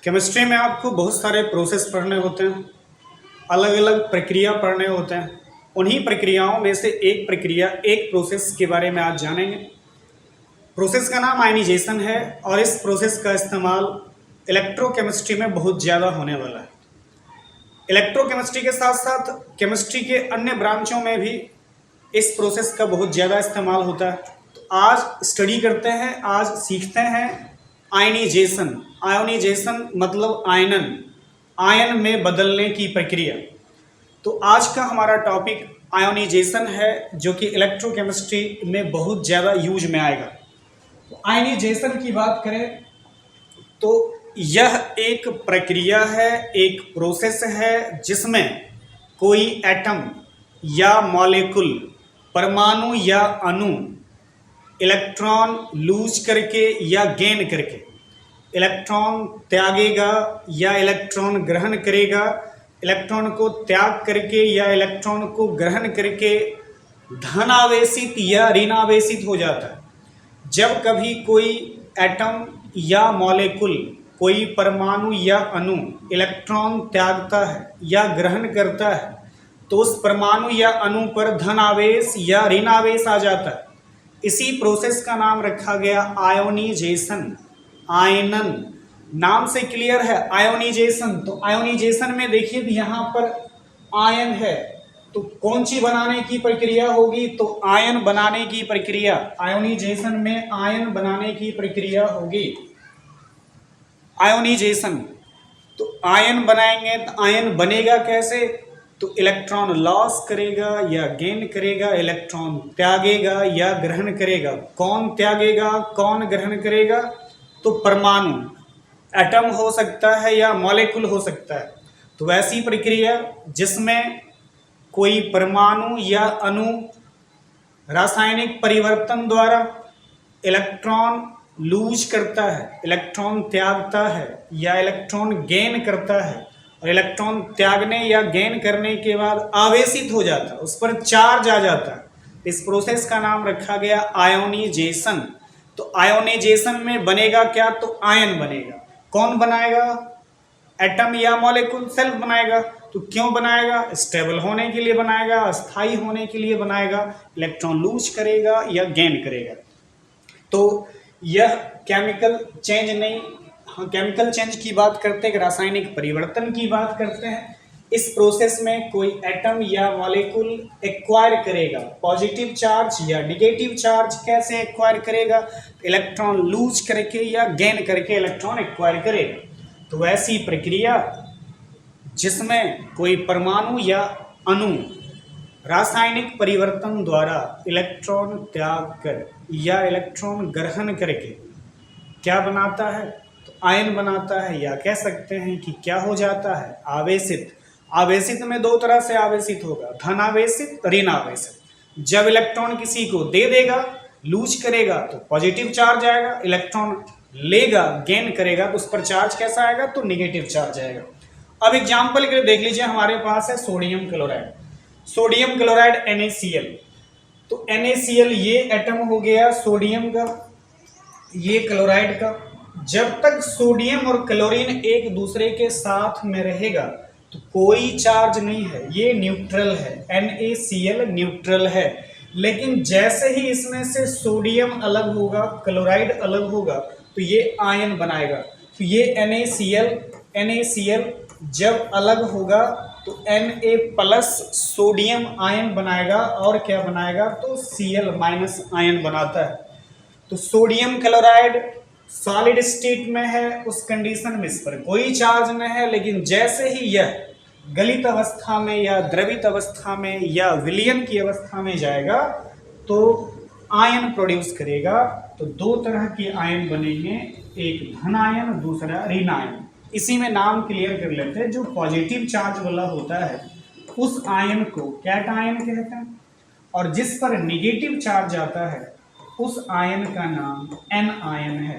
Chemistry में आपको बहुत सारे प्रोसेस पढ़ने होते हैं, अलग अलग प्रक्रिया पढ़ने होते हैं। उन्हीं प्रक्रियाओं में से एक प्रक्रिया, एक प्रोसेस के बारे में आज जानेंगे। प्रोसेस का नाम आयनीजेशन है और इस प्रोसेस का इस्तेमाल इलेक्ट्रोकेमिस्ट्री में बहुत ज़्यादा होने वाला है। इलेक्ट्रोकेमिस्ट्री के साथ साथ केमिस्ट्री के अन्य ब्रांचों में भी इस प्रोसेस का बहुत ज़्यादा इस्तेमाल होता है। तो आज स्टडी करते हैं, आज सीखते हैं आयनीजेशन। आयोनाइजेशन मतलब आयनन, आयन में बदलने की प्रक्रिया। तो आज का हमारा टॉपिक आयोनाइजेशन है, जो कि इलेक्ट्रोकेमिस्ट्री में बहुत ज़्यादा यूज में आएगा। तो आयनीजेशन की बात करें तो यह एक प्रक्रिया है, एक प्रोसेस है जिसमें कोई एटम या मॉलिक्यूल, परमाणु या अणु इलेक्ट्रॉन लूज करके या गेन करके, इलेक्ट्रॉन त्यागेगा या इलेक्ट्रॉन ग्रहण करेगा, इलेक्ट्रॉन को त्याग करके या इलेक्ट्रॉन को ग्रहण करके धनावेशित या ऋणावेशित हो जाता है। जब कभी कोई एटम या मॉलिक्यूल, कोई परमाणु या अणु इलेक्ट्रॉन त्यागता है या ग्रहण करता है तो उस परमाणु या अणु पर धन आवेश या ऋण आवेश आ जाता है। इसी प्रोसेस का नाम रखा गया आयोनाइजेशन, आयनन। नाम से क्लियर है आयोनाइजेशन। तो आयोनाइजेशन में देखिए यहाँ पर आयन है, तो कौन सी बनाने की प्रक्रिया होगी? तो आयन बनाने की प्रक्रिया। आयोनाइजेशन में आयन बनाने की प्रक्रिया होगी आयोनाइजेशन। तो आयन बनाएंगे तो आयन बनेगा कैसे? तो इलेक्ट्रॉन लॉस करेगा या गेन करेगा, इलेक्ट्रॉन त्यागेगा या ग्रहण करेगा। कौन त्यागेगा, कौन ग्रहण करेगा? तो परमाणु, एटम हो सकता है या मॉलिक्यूल हो सकता है। तो ऐसी प्रक्रिया जिसमें कोई परमाणु या अणु रासायनिक परिवर्तन द्वारा इलेक्ट्रॉन लूज करता है, इलेक्ट्रॉन त्यागता है या इलेक्ट्रॉन गेन करता है, और इलेक्ट्रॉन त्यागने या गेन करने के बाद आवेशित हो जाता है, उस पर चार्ज आ जाता है। इस प्रोसेस का नाम रखा गया आयोनाइजेशन। तो आयोनाइजेशन में बनेगा क्या? तो आयन बनेगा। कौन बनाएगा? एटम या मॉलिक्यूल सेल्फ बनाएगा। तो क्यों बनाएगा? स्टेबल होने के लिए बनाएगा, स्थायी होने के लिए बनाएगा, इलेक्ट्रॉन लूज करेगा या गेन करेगा। तो यह केमिकल चेंज नहीं, हाँ केमिकल चेंज की बात करते हैं, रासायनिक परिवर्तन की बात करते हैं। इस प्रोसेस में कोई एटम या मॉलिक्यूल एक्वायर करेगा पॉजिटिव चार्ज या निगेटिव चार्ज। कैसे एक्वायर करेगा? इलेक्ट्रॉन लूज करके या गेन करके इलेक्ट्रॉन एक्वायर करेगा। तो ऐसी प्रक्रिया जिसमें कोई परमाणु या अणु रासायनिक परिवर्तन द्वारा इलेक्ट्रॉन त्याग कर या इलेक्ट्रॉन ग्रहण करके क्या बनाता है? तो आयन बनाता है, या कह सकते हैं कि क्या हो जाता है? आवेशित। आवेशित में दो तरह से आवेशित होगा, धनावेशित, ऋण आवेशित। जब इलेक्ट्रॉन किसी को दे देगा, लूज करेगा तो पॉजिटिव चार्ज आएगा, इलेक्ट्रॉन लेगा, गेन करेगा तो उस पर चार्ज कैसा आएगा? तो निगेटिव चार्ज आएगा। अब एग्जाम्पल के लिए देख लीजिए, हमारे पास है sodium chloride. Sodium chloride NaCl। तो NaCl ये एटम हो गया सोडियम का, ये क्लोराइड का। जब तक सोडियम और क्लोरीन एक दूसरे के साथ में रहेगा तो कोई चार्ज नहीं है, ये न्यूट्रल है। NaCl न्यूट्रल है। लेकिन जैसे ही इसमें से सोडियम अलग होगा, क्लोराइड अलग होगा, तो ये आयन बनाएगा। तो ये NaCl जब अलग होगा तो Na+ सोडियम आयन बनाएगा, और क्या बनाएगा? तो Cl- आयन बनाता है। तो सोडियम क्लोराइड सॉलिड स्टेट में है, उस कंडीशन में इस पर कोई चार्ज नहीं है। लेकिन जैसे ही यह गलित अवस्था में या द्रवित अवस्था में या विलयन की अवस्था में जाएगा तो आयन प्रोड्यूस करेगा। तो दो तरह के आयन बनेंगे, एक धन आयन, दूसरा ऋण आयन। इसी में नाम क्लियर कर लेते हैं। जो पॉजिटिव चार्ज वाला होता है उस आयन को कैटायन कहते हैं, और जिस पर निगेटिव चार्ज आता है उस आयन का नाम एन आयन है।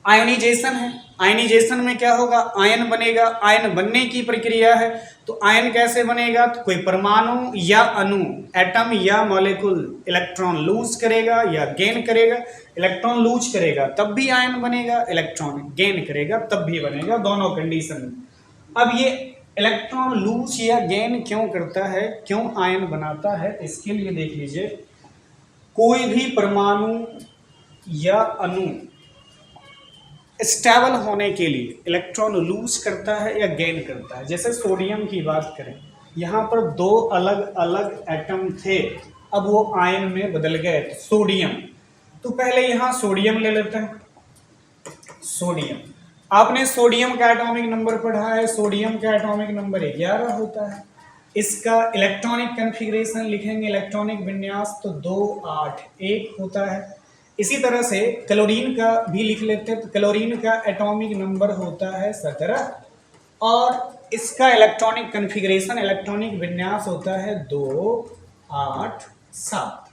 आयनीजेशन है। आयनीजेशन में क्या होगा, आयन बनेगा, आयन बनने की प्रक्रिया है। तो आयन कैसे बनेगा, तो कोई परमाणु या अणु, एटम या मॉलिक्यूल इलेक्ट्रॉन लूज करेगा या गेन करेगा। इलेक्ट्रॉन लूज करेगा तब भी आयन बनेगा, इलेक्ट्रॉन गेन करेगा तब भी बनेगा, दोनों कंडीशन में। अब ये इलेक्ट्रॉन लूज या गेन क्यों करता है, क्यों आयन बनाता है, इसके लिए देख लीजिए, कोई भी परमाणु या अणु स्टेबल होने के लिए इलेक्ट्रॉन लूज करता है या गेन करता है। जैसे सोडियम की बात करें, यहाँ पर दो अलग अलग एटम थे, अब वो आयन में बदल गए, तो सोडियम, तो पहले यहाँ सोडियम ले लेते हैं। सोडियम, आपने सोडियम का एटॉमिक नंबर पढ़ा है, सोडियम का एटॉमिक नंबर 11 होता है। इसका इलेक्ट्रॉनिक कॉन्फ़िगरेशन लिखेंगे, इलेक्ट्रॉनिक विन्यास, तो 2 8 1 होता है। इसी तरह से क्लोरीन का भी लिख लेते हैं, तो क्लोरीन का एटॉमिक नंबर होता है 17 और इसका इलेक्ट्रॉनिक कॉन्फ़िगरेशन, इलेक्ट्रॉनिक विन्यास होता है 2 8 7।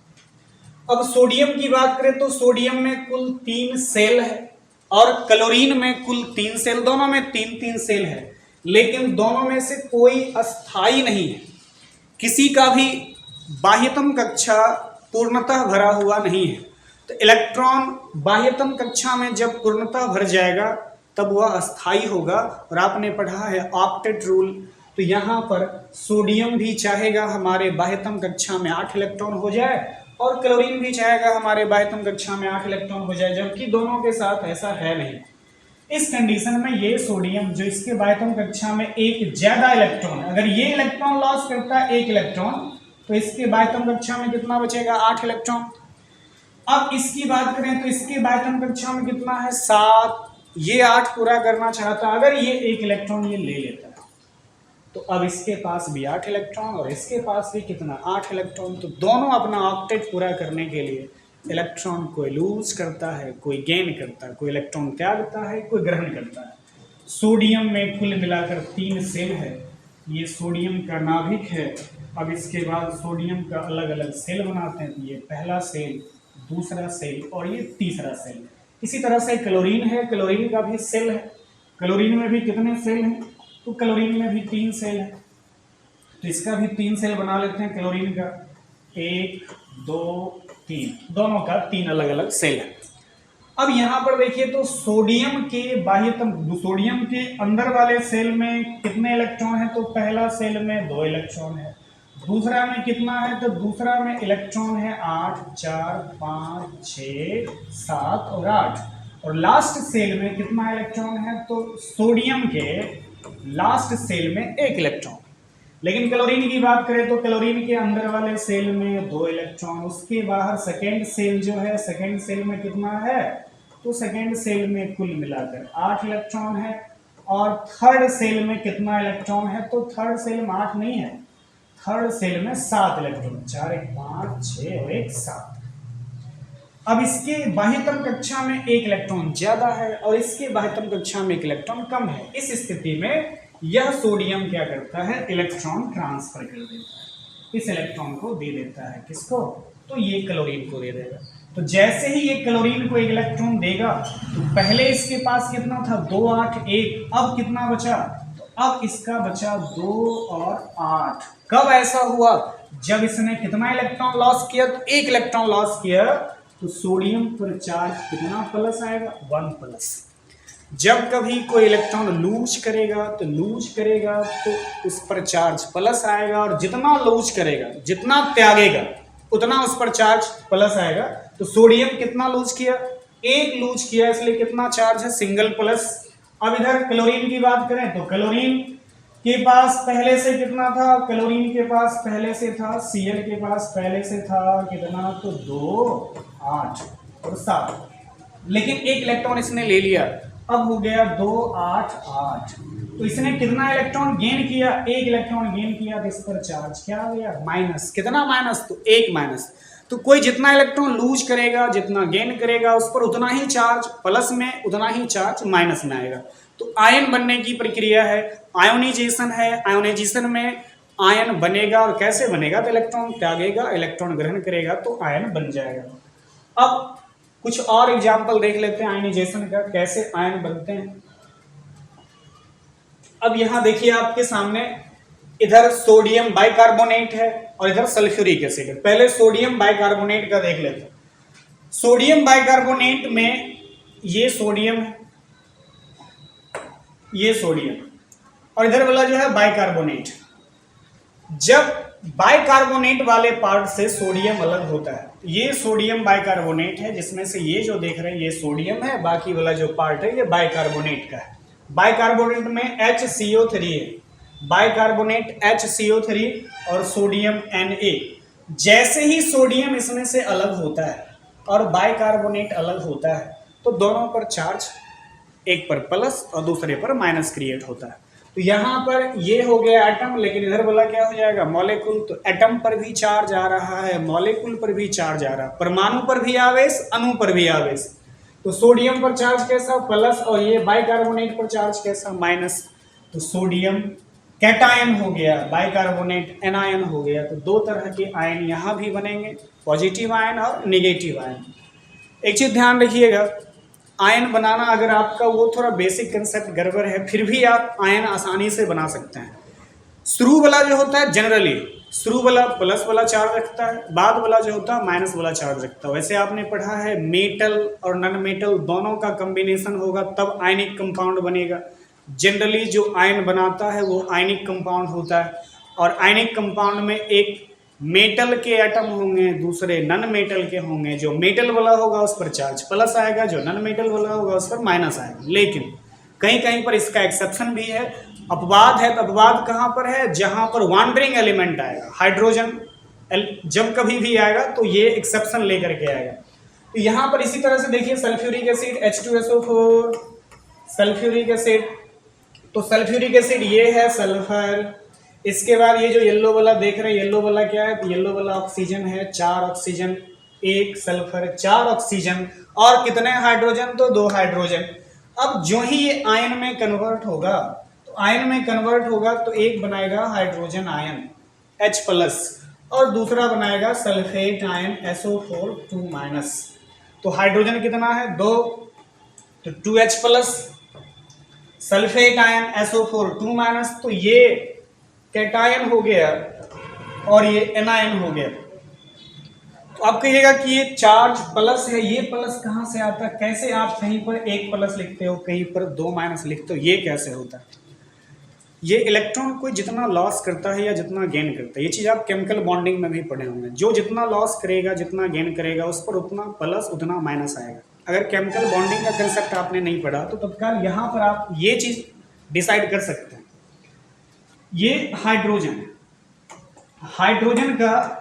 अब सोडियम की बात करें तो सोडियम में कुल 3 सेल है और क्लोरीन में कुल 3 सेल, दोनों में 3 सेल है, लेकिन दोनों में से कोई अस्थाई नहीं है, किसी का भी बाह्यतम कक्षा पूर्णतः भरा हुआ नहीं है। तो इलेक्ट्रॉन बाह्यतम कक्षा में जब पूर्णतः भर जाएगा तब वह अस्थाई होगा, और आपने पढ़ा है ऑक्टेट रूल। तो यहाँ पर सोडियम भी चाहेगा हमारे बाह्यतम कक्षा में 8 इलेक्ट्रॉन हो जाए और क्लोरीन भी चाहेगा हमारे बाह्यतम कक्षा में 8 इलेक्ट्रॉन हो जाए, जबकि दोनों के साथ ऐसा है नहीं। इस कंडीशन में ये सोडियम जो इसके बाह्यतम कक्षा में एक ज्यादा इलेक्ट्रॉन, अगर ये इलेक्ट्रॉन लॉस करता है 1 इलेक्ट्रॉन, तो इसके बाह्यतम कक्षा में कितना बचेगा, 8 इलेक्ट्रॉन। अब इसकी बात करें तो इसके बाह्यतम कक्षा में कितना है, 7। ये 8 पूरा करना चाहता, अगर ये 1 इलेक्ट्रॉन ये ले लेता है, तो अब इसके पास भी 8 इलेक्ट्रॉन और इसके पास भी कितना, 8 इलेक्ट्रॉन। तो दोनों अपना ऑक्टेट पूरा करने के लिए इलेक्ट्रॉन कोई लूज करता है, कोई गेन करता है, कोई इलेक्ट्रॉन त्यागता है, कोई ग्रहण करता है। सोडियम में कुल मिलाकर 3 सेल है, ये सोडियम का नाभिक है। अब इसके बाद सोडियम का अलग अलग सेल बनाते हैं, तो ये पहला सेल, दूसरा सेल और ये तीसरा सेल। इसी तरह से क्लोरीन है, क्लोरीन का भी सेल है। क्लोरीन में भी कितने सेल हैं, तो क्लोरीन में भी 3 सेल है, तो इसका भी 3 सेल बना लेते हैं। क्लोरीन का 1 2 3, दोनों का 3 अलग अलग सेल है। अब यहाँ पर देखिए तो सोडियम के बाह्यतम, सोडियम के अंदर वाले सेल में कितने इलेक्ट्रॉन है, तो पहला सेल में 2 इलेक्ट्रॉन है, दूसरा में कितना है, तो दूसरा में इलेक्ट्रॉन है 8 4 5 6 7 और 8, और लास्ट सेल में कितना इलेक्ट्रॉन है, तो सोडियम के लास्ट सेल में 1 इलेक्ट्रॉन। लेकिन क्लोरीन की बात करें तो क्लोरीन के अंदर वाले सेल में 2 इलेक्ट्रॉन, उसके बाहर सेकेंड सेल जो है, सेकेंड सेल में कितना है, तो सेकेंड सेल में कुल मिलाकर 8 इलेक्ट्रॉन है, और थर्ड सेल में कितना इलेक्ट्रॉन है, तो थर्ड सेल में 8 नहीं है, थर्ड सेल में 7 इलेक्ट्रॉन, 4 1 5 6 और 1 7। अब इसके बाह्यतम कक्षा में 1 इलेक्ट्रॉन ज्यादा है और इसके बाह्यतम कक्षा में 1 इलेक्ट्रॉन कम है। इस स्थिति में यह सोडियम क्या करता है, इलेक्ट्रॉन ट्रांसफर कर देता है, इस इलेक्ट्रॉन को दे देता है, किसको, तो ये क्लोरीन को दे देगा। तो जैसे ही ये क्लोरीन को 1 इलेक्ट्रॉन देगा, तो पहले इसके पास कितना था, 2 8 1, अब कितना बचा, तो अब इसका बचा 2 और 8। कब ऐसा हुआ, जब इसने कितना इलेक्ट्रॉन लॉस किया, तो 1 इलेक्ट्रॉन लॉस किया, तो सोडियम पर चार्ज कितना प्लस आएगा, 1 प्लस। जब कभी कोई इलेक्ट्रॉन लूज करेगा तो उस पर चार्ज प्लस आएगा, और जितना लूज करेगा, जितना त्यागेगा, उतना उस पर चार्ज प्लस आएगा। तो सोडियम कितना लूज किया, 1 लूज किया, इसलिए कितना चार्ज है, सिंगल प्लस। अब इधर क्लोरीन की बात करें तो क्लोरीन के पास पहले से कितना था, क्लोरीन के पास पहले से था, Cl के पास पहले से था कितना, तो 2 8 और 7, लेकिन 1 इलेक्ट्रॉन इसने ले लिया, अब हो गया 2 8 8। तो इसने कितना इलेक्ट्रॉन गेन किया, 1 इलेक्ट्रॉन गेन किया, तो इस पर चार्ज क्या आ गया, माइनस। कितना माइनस, तो 1 माइनस। तो कोई जितना इलेक्ट्रॉन लूज करेगा, जितना गेन करेगा, उस पर उतना ही चार्ज प्लस में, उतना ही चार्ज माइनस में आएगा। तो आयन बनने की प्रक्रिया है, आयोनाइजेशन है। आयोनाइजेशन में आयन बनेगा, और कैसे बनेगा, तो इलेक्ट्रॉन त्यागेगा, इलेक्ट्रॉन ग्रहण करेगा, तो आयन बन जाएगा। अब कुछ और एग्जाम्पल देख लेते हैं आयनाइजेशन का, कैसे आयन बनते हैं। अब यहाँ देखिए आपके सामने, इधर सोडियम बाइकार्बोनेट है और इधर सल्फ्यूरिक एसिड है। पहले सोडियम बाइकार्बोनेट का देख लेते हैं। सोडियम बाइकार्बोनेट में ये सोडियम है, ये सोडियम, और इधर वाला जो है बाइकार्बोनेट। जब बाइकार्बोनेट वाले पार्ट से सोडियम अलग होता है, ये सोडियम बाइकार्बोनेट है, जिसमें से ये जो देख रहे हैं ये सोडियम है, बाकी वाला जो पार्ट है ये बाइकार्बोनेट का है। बाइकार्बोनेट में HCO3 है, बाइकार्बोनेट HCO3 और सोडियम Na। जैसे ही सोडियम इसमें से अलग होता है और बाइकार्बोनेट अलग होता है तो दोनों पर चार्ज, एक पर प्लस और दूसरे पर माइनस क्रिएट होता है। तो यहाँ पर ये हो गया एटम, लेकिन इधर वाला क्या हो जाएगा, मॉलिक्यूल। तो एटम पर भी चार्ज आ रहा है, मॉलिक्यूल पर भी चार्ज आ रहा है, परमाणु पर भी आवेश, अणु पर भी आवेश। तो सोडियम पर चार्ज कैसा, प्लस, और ये बाइकार्बोनेट पर चार्ज कैसा, माइनस। तो सोडियम कैटायन हो गया, बाइकार्बोनेट एनायन हो गया। तो दो तरह के आयन यहाँ भी बनेंगे, पॉजिटिव आयन और नेगेटिव आयन। एक चीज ध्यान रखिएगा, आयन बनाना अगर आपका वो थोड़ा बेसिक कंसेप्ट गड़बड़ है, फिर भी आप आयन आसानी से बना सकते हैं। शुरू वाला जो होता है जनरली शुरू वाला प्लस वाला चार्ज रखता है, बाद वाला जो होता है माइनस वाला चार्ज रखता है। वैसे आपने पढ़ा है मेटल और नॉन मेटल दोनों का कॉम्बिनेशन होगा तब आयनिक कंपाउंड बनेगा। जनरली जो आयन बनाता है वो आयनिक कंपाउंड होता है, और आयनिक कंपाउंड में एक मेटल के एटम होंगे, दूसरे नॉन मेटल के होंगे। जो मेटल वाला होगा उस पर चार्ज प्लस आएगा, जो नॉन मेटल वाला होगा उस पर माइनस आएगा। लेकिन कहीं कहीं पर इसका एक्सेप्शन भी है, अपवाद है। तो अपवाद कहाँ पर है, जहां पर वॉन्डरिंग एलिमेंट आएगा, हाइड्रोजन जब कभी भी आएगा तो ये एक्सेप्शन लेकर के आएगा। तो यहाँ पर इसी तरह से देखिए sulphuric acid H2SO4, sulphuric acid. तो सल्फ्यूरिक एसिड ये है सल्फर। इसके बाद ये जो येलो वाला देख रहे हैं, येलो वाला क्या है, तो येलो वाला ऑक्सीजन है, 4 ऑक्सीजन, 1 सल्फर, 4 ऑक्सीजन, और कितने हाइड्रोजन, तो 2 हाइड्रोजन। अब जो ही ये आयन में कन्वर्ट होगा, तो आयन में कन्वर्ट होगा तो एक बनाएगा हाइड्रोजन आयन H+, और दूसरा बनाएगा सल्फेट आयन SO4 2-। तो हाइड्रोजन कितना है, 2, तो 2H+, सल्फेट आयन SO4 2-। तो ये कैटायन हो गया और ये एनायन हो गया। तो आप कहिएगा कि ये चार्ज प्लस है, ये प्लस कहाँ से आता है, कैसे आप कहीं पर 1 प्लस लिखते हो, कहीं पर 2 माइनस लिखते हो, ये कैसे होता है। ये इलेक्ट्रॉन को जितना लॉस करता है या जितना गेन करता है, ये चीज़ आप केमिकल बॉन्डिंग में भी पढ़े होंगे। जो जितना लॉस करेगा, जितना गेन करेगा, उस पर उतना प्लस उतना माइनस आएगा। अगर केमिकल बॉन्डिंग का कंसेप्ट आपने नहीं पढ़ा तो तत्काल यहाँ पर आप ये चीज़ डिसाइड कर सकते हैं। ये हाइड्रोजन, हाइड्रोजन का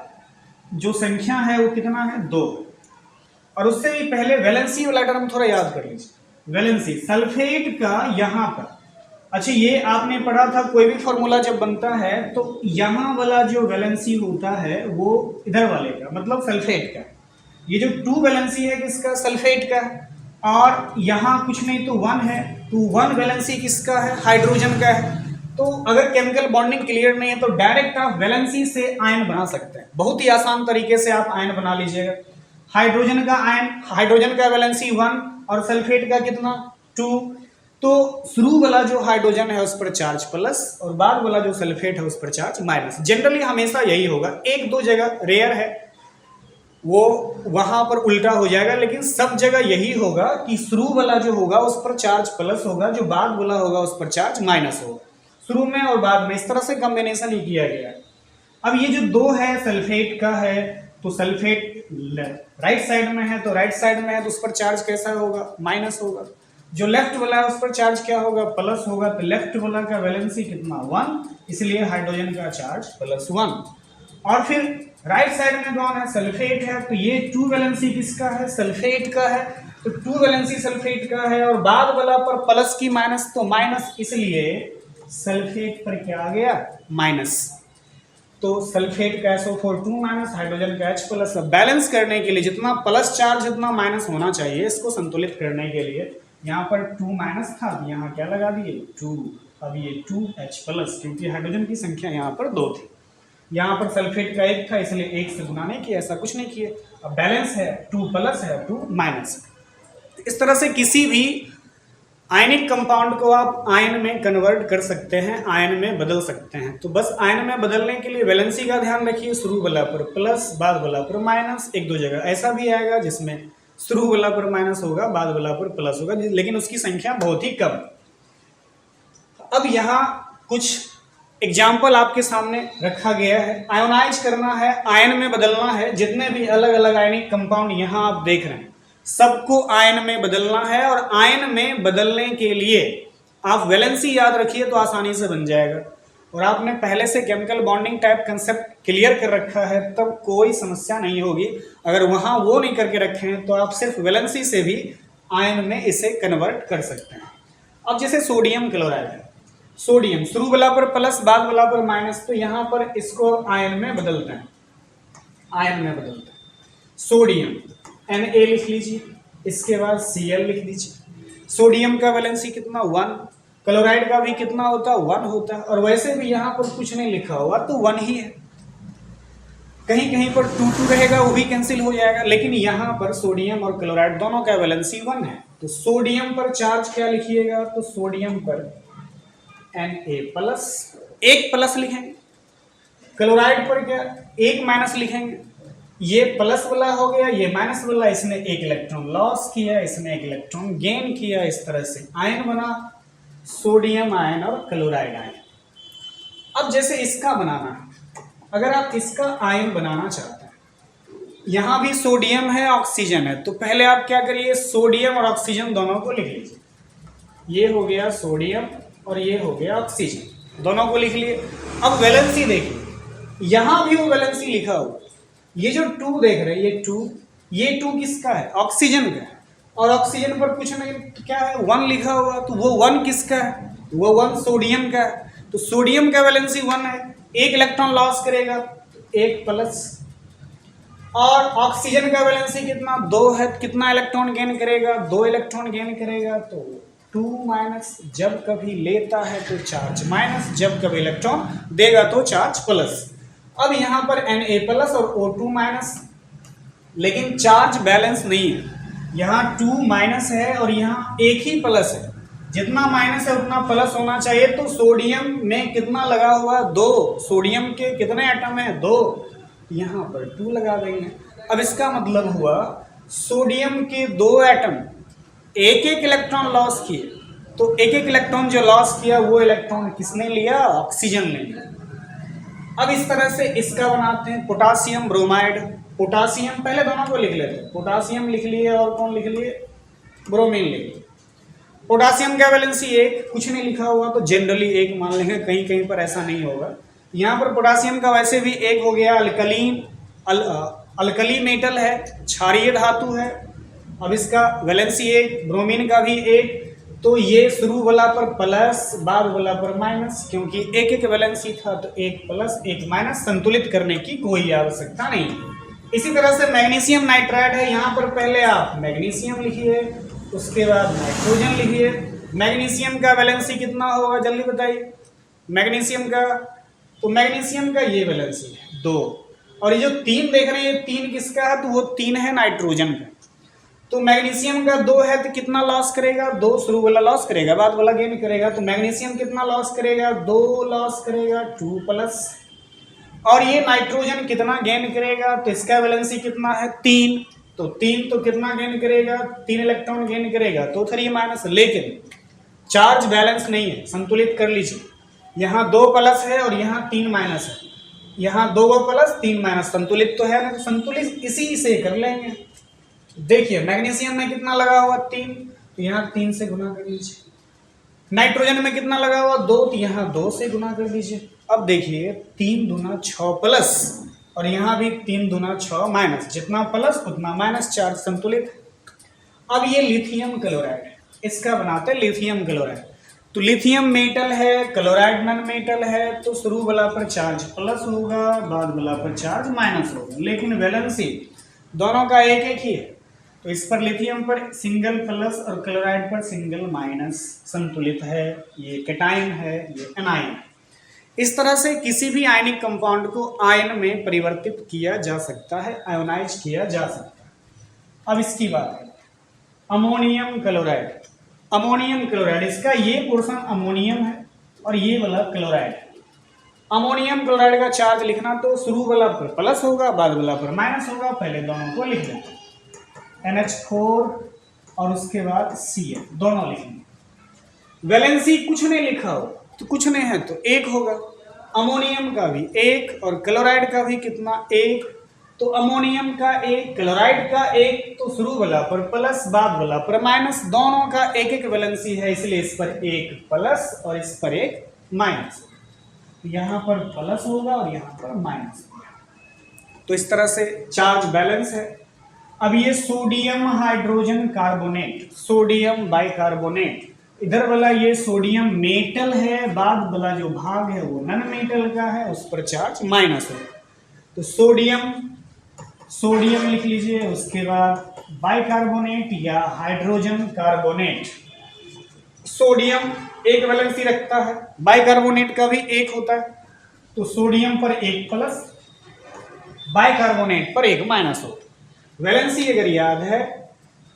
जो संख्या है वो कितना है, 2। और उससे भी पहले वैलेंसी वाला टर्म थोड़ा याद कर लीजिए। वैलेंसी सल्फेट का यहाँ पर, अच्छा ये आपने पढ़ा था, कोई भी फॉर्मूला जब बनता है तो यहाँ वाला जो वैलेंसी होता है वो इधर वाले का, मतलब सल्फेट का। ये जो 2 वैलेंसी है किसका, सल्फेट का, और यहाँ कुछ नहीं तो 1 है, तो 1 वैलेंसी किसका है, हाइड्रोजन का है। तो अगर केमिकल बॉन्डिंग क्लियर नहीं है तो डायरेक्ट आप वैलेंसी से आयन बना सकते हैं। बहुत ही आसान तरीके से आप आयन बना लीजिएगा। हाइड्रोजन का आयन, हाइड्रोजन का वैलेंसी 1 और सल्फेट का कितना, 2। तो शुरू वाला जो हाइड्रोजन है उस पर चार्ज प्लस और बाद वाला जो सल्फेट है उस पर चार्ज माइनस। जनरली हमेशा यही होगा, 1-2 जगह रेयर है वो वहां पर उल्टा हो जाएगा, लेकिन सब जगह यही होगा कि शुरू वाला जो होगा उस पर चार्ज प्लस होगा, जो बाद वाला होगा उस पर चार्ज माइनस होगा। शुरू में और बाद में इस तरह से कॉम्बिनेशन ही किया गया है। अब ये जो 2 है सल्फेट का है, तो सल्फेट राइट साइड में है, तो राइट साइड में है तो उस पर चार्ज कैसा होगा, माइनस होगा। जो लेफ्ट वाला है उस पर चार्ज क्या होगा, प्लस होगा। तो लेफ्ट वाला का वैलेंसी कितना, 1, इसलिए हाइड्रोजन का चार्ज +1। और फिर राइट साइड में कौन है, सल्फेट है, तो ये 2 वैलेंसी किसका है, सल्फेट का है, तो 2 वैलेंसी सल्फेट का है, और बाद वाला पर प्लस की माइनस, तो माइनस, इसलिए सल्फेट पर क्या आ गया, माइनस। तो सल्फेट का SO4 2-, हाइड्रोजन का H+। बैलेंस करने के लिए जितना प्लस चार्ज जितना माइनस होना चाहिए, इसको संतुलित करने के लिए यहाँ पर 2- था, यहाँ क्या लगा दिए, 2। अब ये 2H+, क्योंकि हाइड्रोजन की संख्या यहाँ पर 2 थी। यहाँ पर सल्फेट का 1 था, इसलिए 1 से गुना नहीं किया, ऐसा कुछ नहीं किया। अब बैलेंस है, 2 प्लस है, 2 माइनस है। इस तरह से किसी भी आयनिक कंपाउंड को आप आयन में कन्वर्ट कर सकते हैं, आयन में बदल सकते हैं। तो बस आयन में बदलने के लिए वैलेंसी का ध्यान रखिए, शुरू वाला पर प्लस, बाद वाला पर माइनस। एक दो जगह ऐसा भी आएगा जिसमें शुरू वाला पर माइनस होगा, बाद वाला पर प्लस होगा, लेकिन उसकी संख्या बहुत ही कम। अब यहाँ कुछ एग्जाम्पल आपके सामने रखा गया है। आयोनाइज करना है, आयन में बदलना है। जितने भी अलग अलग आयनिक कंपाउंड यहाँ आप देख रहे हैं, सबको आयन में बदलना है। और आयन में बदलने के लिए आप वैलेंसी याद रखिए तो आसानी से बन जाएगा। और आपने पहले से chemical bonding type concept clear कर रखा है, तब कोई समस्या नहीं होगी। अगर वहाँ वो नहीं करके रखे हैं तो आप सिर्फ वैलेंसी से भी आयन में इसे कन्वर्ट कर सकते हैं। अब जैसे सोडियम क्लोराइड है, सोडियम शुरू वाला पर प्लस, बाद वाला पर माइनस, तो यहाँ पर इसको आयन में बदलते हैं, आयन में बदलते हैं। सोडियम Na लिख लीजिए, इसके बाद Cl लिख दीजिए। सोडियम का वैलेंसी कितना, 1। क्लोराइड का भी कितना होता है, 1 होता है। और वैसे भी यहाँ पर कुछ नहीं लिखा हुआ तो 1 ही है। कहीं कहीं पर 2 रहेगा, वो भी कैंसिल हो जाएगा, लेकिन यहाँ पर सोडियम और क्लोराइड दोनों का वैलेंसी 1 है। तो सोडियम पर चार्ज क्या लिखिएगा, तो सोडियम पर Na प्लस, 1 प्लस लिखेंगे। क्लोराइड पर क्या, 1 माइनस लिखेंगे। ये प्लस वाला हो गया, ये माइनस वाला, इसने 1 इलेक्ट्रॉन लॉस किया, इसने 1 इलेक्ट्रॉन गेन किया। इस तरह से आयन बना, सोडियम आयन और क्लोराइड आयन। अब जैसे इसका बनाना है, अगर आप इसका आयन बनाना चाहते हैं, यहां भी सोडियम है, ऑक्सीजन है, तो पहले आप क्या करिए, सोडियम और ऑक्सीजन दोनों को लिख लीजिए। ये हो गया सोडियम और ये हो गया ऑक्सीजन, दोनों को लिख लिए। अब वैलेंसी देखिए, यहां भी वो वैलेंसी लिखा हुआ, ये जो 2 देख रहे हैं, ये 2 किसका है, ऑक्सीजन का है। और ऑक्सीजन पर कुछ नहीं, तो क्या है, 1 लिखा हुआ, तो वो 1 किसका है, वो 1 सोडियम का है। तो सोडियम का वैलेंसी 1 है, 1 इलेक्ट्रॉन लॉस करेगा, 1 प्लस। और ऑक्सीजन का वैलेंसी कितना, 2 है, कितना इलेक्ट्रॉन गेन करेगा, 2 इलेक्ट्रॉन गेन करेगा। तो 2 माइनस, जब कभी लेता है तो चार्ज माइनस, जब कभी इलेक्ट्रॉन देगा तो चार्ज प्लस। अब यहाँ पर Na प्लस और O2 माइनस, लेकिन चार्ज बैलेंस नहीं है। यहाँ 2 माइनस है और यहाँ 1 ही प्लस है। जितना माइनस है उतना प्लस होना चाहिए। तो सोडियम में कितना लगा हुआ है, 2। सोडियम के कितने एटम है, 2। यहाँ पर 2 लगा देंगे। अब इसका मतलब हुआ सोडियम के 2 एटम 1-1 इलेक्ट्रॉन लॉस किए। तो 1-1 इलेक्ट्रॉन जो लॉस किया, वो इलेक्ट्रॉन किसने लिया, ऑक्सीजन ने लिया। अब इस तरह से इसका बनाते हैं, पोटासियम ब्रोमाइड। पोटासियम पहले दोनों को लिख लेते हैं, पोटासियम लिख लिए और कौन लिख लिए, ब्रोमीन लिख लिए। पोटासियम का वैलेंसी 1, कुछ नहीं लिखा हुआ तो जनरली 1 मान लेंगे, कहीं कहीं पर ऐसा नहीं होगा। यहाँ पर पोटासियम का वैसे भी 1 हो गया। अल्कलीन, अल्कली मेटल है, क्षारीय धातु है। अब इसका वैलेंसी 1, ब्रोमीन का भी 1। तो ये शुरू वाला पर प्लस, बाद वाला पर माइनस, क्योंकि 1-1 वैलेंसी था तो 1 प्लस 1 माइनस, संतुलित करने की कोई आवश्यकता नहीं। इसी तरह से मैग्नीशियम नाइट्राइड है, यहाँ पर पहले आप मैग्नीशियम लिखिए, उसके बाद नाइट्रोजन लिखिए। मैग्नीशियम का वैलेंसी कितना होगा, जल्दी बताइए। मैग्नीशियम का, तो मैग्नीशियम का ये वैलेंसी है 2। और ये जो 3 देख रहे हैं, ये 3 किसका है, तो वो 3 है नाइट्रोजन का। तो मैग्नीशियम का 2 है तो कितना लॉस करेगा, 2 शुरू वाला लॉस करेगा, बाद वाला गेन करेगा। तो मैग्नीशियम कितना लॉस करेगा, 2 लॉस करेगा, 2 प्लस। और ये नाइट्रोजन कितना गेन करेगा, तो इसका वैलेंसी कितना है, 3। तो 3 तो कितना गेन करेगा, 3 इलेक्ट्रॉन गेन करेगा, तो 3 माइनस। लेकिन चार्ज बैलेंस नहीं है, संतुलित कर लीजिए। यहाँ 2 प्लस है और यहाँ 3 माइनस है। यहाँ 2 प्लस 3 माइनस, संतुलित तो है ना, तो संतुलित इसी से कर लेंगे। देखिए मैग्नीशियम में कितना लगा हुआ, 3, तो यहाँ 3 से गुना कर लीजिए। नाइट्रोजन में कितना लगा हुआ, 2, तो यहाँ 2 से गुना कर दीजिए। अब देखिए 3 दूना 6 प्लस, और यहाँ भी 3 दूना 6 माइनस, जितना प्लस उतना माइनस, चार्ज संतुलित। अब ये लिथियम क्लोराइड है, इसका बनाते हैं लिथियम क्लोराइड। तो लिथियम मेटल है, क्लोराइड नॉन मेटल है, तो शुरू वाला पर चार्ज प्लस होगा, बाद वाला पर चार्ज माइनस होगा, लेकिन वैलेंसी दोनों का 1-1 ही है। तो इस पर लिथियम पर सिंगल प्लस और क्लोराइड पर सिंगल माइनस, संतुलित है। ये कैटायन है, ये एनायन है। इस तरह से किसी भी आयनिक कंपाउंड को आयन में परिवर्तित किया जा सकता है, आयोनाइज किया जा सकता है। अब इसकी बात है अमोनियम क्लोराइड। अमोनियम क्लोराइड, इसका ये पोर्शन अमोनियम है और ये वाला क्लोराइड है। अमोनियम क्लोराइड का चार्ज लिखना तो शुरू वाला पर प्लस होगा, बाद वाला पर माइनस होगा। पहले दोनों को लिख लेते हैं, NH4 और उसके बाद Cl, दोनों लिखेंगे। वैलेंसी कुछ नहीं लिखा हो तो कुछ नहीं है तो एक होगा। अमोनियम का भी एक और क्लोराइड का भी कितना, एक। तो अमोनियम का एक, क्लोराइड का एक, तो शुरू वाला पर प्लस, बाद वाला पर माइनस, दोनों का एक एक वैलेंसी है, इसलिए इस पर एक प्लस और इस पर एक माइनस। यहाँ पर प्लस होगा और यहाँ पर माइनस होगा। तो इस तरह से चार्ज बैलेंस है। अब ये sodium hydrogen carbonate, sodium bicarbonate, इधर वाला ये सोडियम मेटल है, बाद वाला जो भाग है वो नन मेटल का है, उस पर चार्ज माइनस है। तो सोडियम, सोडियम लिख लीजिए। उसके बाद बाइकार्बोनेट या हाइड्रोजन कार्बोनेट, सोडियम एक वैलेंसी रखता है, बाइकार्बोनेट का भी एक होता है। तो सोडियम पर एक प्लस, बाइकार्बोनेट पर एक माइनस होता है। वैलेंसी अगर याद है,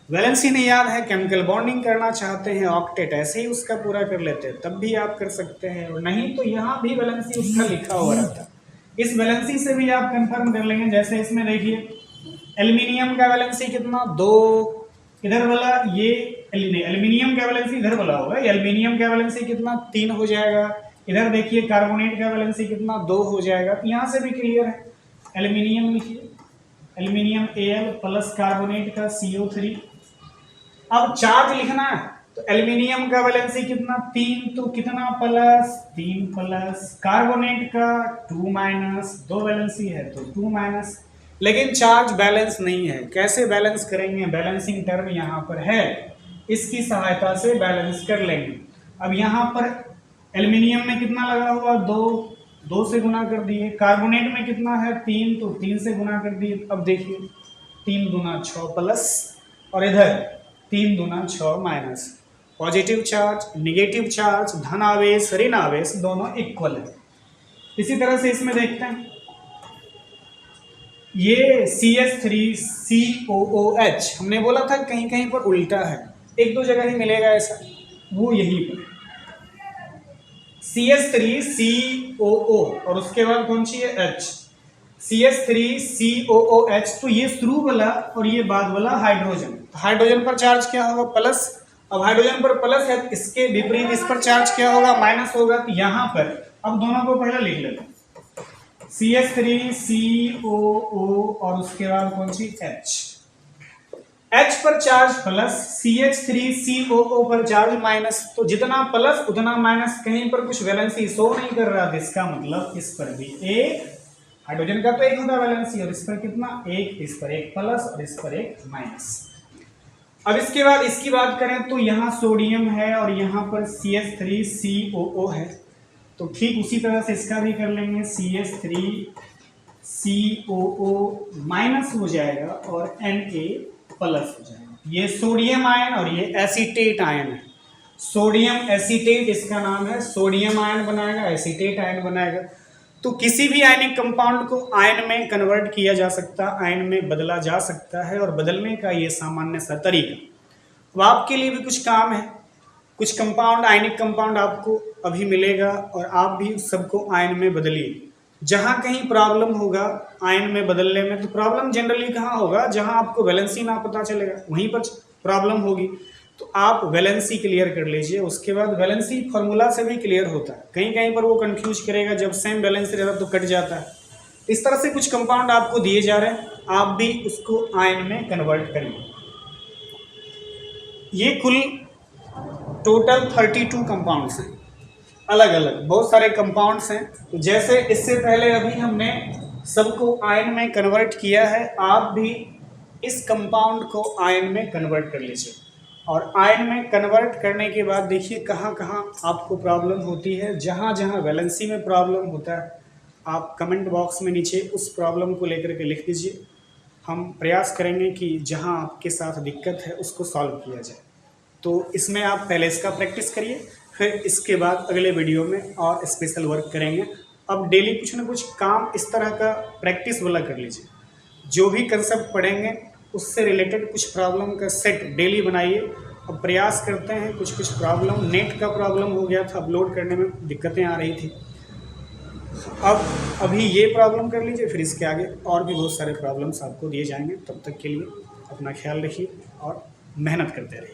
वैलेंसी नहीं याद है, केमिकल बॉन्डिंग करना चाहते हैं ऑक्टेट, ऐसे ही उसका पूरा कर लेते हैं, तब भी आप कर सकते हैं। और नहीं तो यहाँ भी वैलेंसी उसका लिखा हुआ रहता है, इस वैलेंसी से भी आप कंफर्म कर लेंगे। जैसे इसमें देखिए एल्यूमिनियम का वैलेंसी कितना, 2, इधर वाला ये एल्यूमिनियम का वैलेंसी इधर वाला होगा, एल्यूमिनियम का वैलेंसी कितना, 3 हो जाएगा। इधर देखिए कार्बोनेट का वैलेंसी कितना, 2 हो जाएगा। यहाँ से भी क्लियर है, एल्यूमिनियम लिखिए, एल्यूमिनियम Al प्लस कार्बोनेट का CO3। अब चार्ज लिखना है तो एल्यूमिनियम का वैलेंसी कितना, 3, तो कितना प्लस, 3 प्लस, कार्बोनेट का 2 माइनस, 2 वैलेंसी है तो 2 माइनस। लेकिन चार्ज बैलेंस नहीं है, कैसे बैलेंस करेंगे, बैलेंसिंग टर्म यहाँ पर है, इसकी सहायता से बैलेंस कर लेंगे। अब यहाँ पर एल्यूमिनियम में कितना लगा हुआ, 2 से गुना कर दिए। कार्बोनेट में कितना है, 3, तो 3 से गुना कर दिए। अब देखिए 3 दूना 6 प्लस और इधर 3 दूना 6 minus. Positive charge, negative charge, धन आवेश, ऋण आवेश दोनों इक्वल है। इसी तरह से इसमें देखते हैं ये CH3COOH, हमने बोला था कहीं कहीं पर उल्टा है, एक दो जगह ही मिलेगा ऐसा, वो यहीं पर CH3COO और उसके बाद कौन सी है H, CH3COOH। तो ये शुरू वाला और ये बाद वाला हाइड्रोजन, हाइड्रोजन पर चार्ज क्या होगा, प्लस। अब हाइड्रोजन पर प्लस है, इसके विपरीत इस पर चार्ज क्या होगा, माइनस होगा। तो यहाँ पर अब दोनों को पहले लिख लेते हैं, CH3COO और उसके बाद कौन सी H पर चार्ज प्लस, CH3COO पर चार्ज माइनस। तो जितना प्लस उतना माइनस, कहीं पर कुछ वैलेंसी शो नहीं कर रहा, इसका मतलब इस पर भी एक, हाइड्रोजन का तो एक होता है वैलेंसी, और इस पर कितना, एक, इस पर एक प्लस और इस पर एक माइनस। अब इसके बाद इसकी बात करें तो यहाँ सोडियम है और यहाँ पर CH3COO है, तो ठीक उसी तरह से इसका भी कर लेंगे, CH3COO माइनस हो जाएगा और Na प्लस हो जाएगा। ये सोडियम आयन और ये एसीटेट आयन है, सोडियम एसीटेट इसका नाम है, सोडियम आयन बनाएगा, एसीटेट आयन बनाएगा। तो किसी भी आयनिक कंपाउंड को आयन में कन्वर्ट किया जा सकता है, आयन में बदला जा सकता है, और बदलने का ये सामान्य सा तरीका। अब आपके लिए भी कुछ काम है, कुछ कंपाउंड, आयनिक कंपाउंड आपको अभी मिलेगा और आप भी सबको आयन में बदलिए। जहाँ कहीं प्रॉब्लम होगा आयन में बदलने में, तो प्रॉब्लम जनरली कहाँ होगा, जहाँ आपको वैलेंसी ना पता चलेगा वहीं पर प्रॉब्लम होगी। तो आप वैलेंसी क्लियर कर लीजिए, उसके बाद वैलेंसी फॉर्मूला से भी क्लियर होता है, कहीं कहीं पर वो कंफ्यूज करेगा, जब सेम वैलेंसी रहता तो कट जाता है। इस तरह से कुछ कंपाउंड आपको दिए जा रहे हैं, आप भी उसको आयन में कन्वर्ट करिए। ये कुल टोटल 32 कंपाउंड्स हैं, अलग अलग बहुत सारे कंपाउंड्स हैं। तो जैसे इससे पहले अभी हमने सबको आयन में कन्वर्ट किया है, आप भी इस कंपाउंड को आयन में कन्वर्ट कर लीजिए। और आयन में कन्वर्ट करने के बाद देखिए कहाँ कहाँ आपको प्रॉब्लम होती है। जहाँ जहाँ वैलेंसी में प्रॉब्लम होता है आप कमेंट बॉक्स में नीचे उस प्रॉब्लम को लेकर के लिख दीजिए, हम प्रयास करेंगे कि जहाँ आपके साथ दिक्कत है उसको सॉल्व किया जाए। तो इसमें आप पहले इसका प्रैक्टिस करिए, फिर फिर इसके बाद अगले वीडियो में और स्पेशल वर्क करेंगे। अब डेली कुछ ना कुछ काम इस तरह का प्रैक्टिस वाला कर लीजिए, जो भी कंसेप्ट पढ़ेंगे उससे रिलेटेड कुछ प्रॉब्लम का सेट डेली बनाइए। अब प्रयास करते हैं, कुछ कुछ प्रॉब्लम, नेट का प्रॉब्लम हो गया था, अपलोड करने में दिक्कतें आ रही थी। अब अभी ये प्रॉब्लम कर लीजिए, फिर इसके आगे और भी बहुत सारे प्रॉब्लम्स आपको दिए जाएंगे। तब तक के लिए अपना ख्याल रखिए और मेहनत करते रहिए।